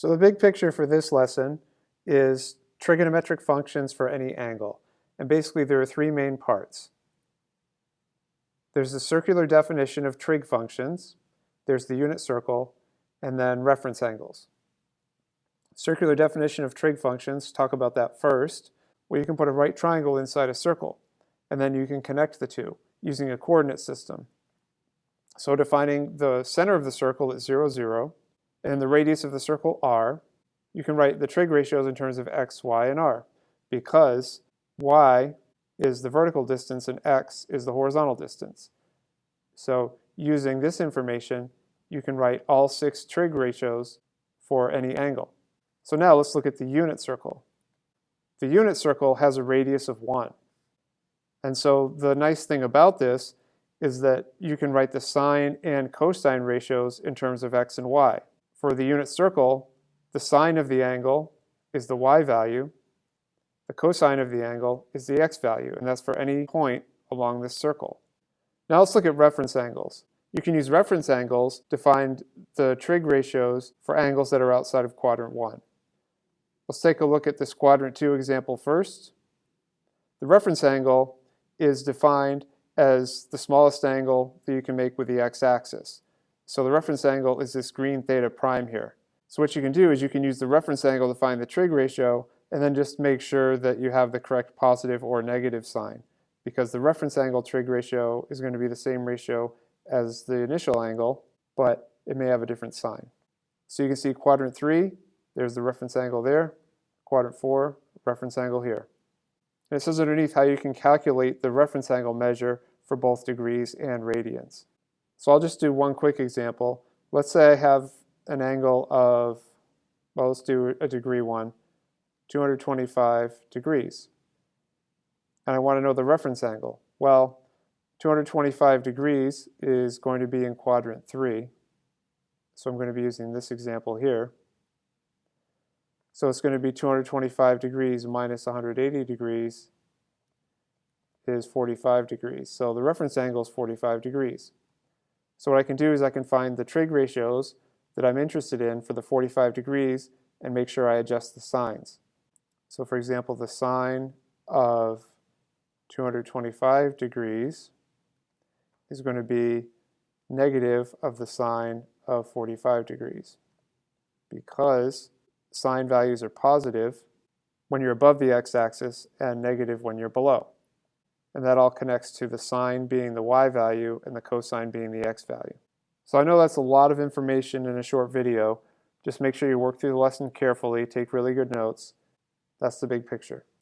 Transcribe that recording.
So the big picture for this lesson is trigonometric functions for any angle. And basically there are three main parts. There's the circular definition of trig functions, there's the unit circle, and then reference angles. Circular definition of trig functions, talk about that first, where you can put a right triangle inside a circle, and then you can connect the two using a coordinate system. So defining the center of the circle at 0, 0, and the radius of the circle r, you can write the trig ratios in terms of x, y, and r, because y is the vertical distance and x is the horizontal distance. So using this information, you can write all 6 trig ratios for any angle. So now let's look at the unit circle. The unit circle has a radius of 1. And so the nice thing about this is that you can write the sine and cosine ratios in terms of x and y. For the unit circle, the sine of the angle is the y value, the cosine of the angle is the x value, and that's for any point along this circle. Now let's look at reference angles. You can use reference angles to find the trig ratios for angles that are outside of quadrant 1. Let's take a look at this quadrant 2 example first. The reference angle is defined as the smallest angle that you can make with the x-axis. So the reference angle is this green theta prime here. So what you can do is you can use the reference angle to find the trig ratio and then just make sure that you have the correct positive or negative sign, because the reference angle trig ratio is going to be the same ratio as the initial angle, but it may have a different sign. So you can see quadrant 3, there's the reference angle there, quadrant 4, reference angle here. And it says underneath how you can calculate the reference angle measure for both degrees and radians. So I'll just do one quick example. Let's say I have an angle of, well, let's do a degree one, 225 degrees. And I want to know the reference angle. Well, 225 degrees is going to be in quadrant 3. So I'm going to be using this example here. So it's going to be 225 degrees minus 180 degrees is 45 degrees. So the reference angle is 45 degrees. So what I can do is I can find the trig ratios that I'm interested in for the 45 degrees and make sure I adjust the signs. So for example, the sine of 225 degrees is going to be negative of the sine of 45 degrees, because sine values are positive when you're above the x-axis and negative when you're below. And that all connects to the sine being the y value and the cosine being the x value. So I know that's a lot of information in a short video. Just make sure you work through the lesson carefully, take really good notes. That's the big picture.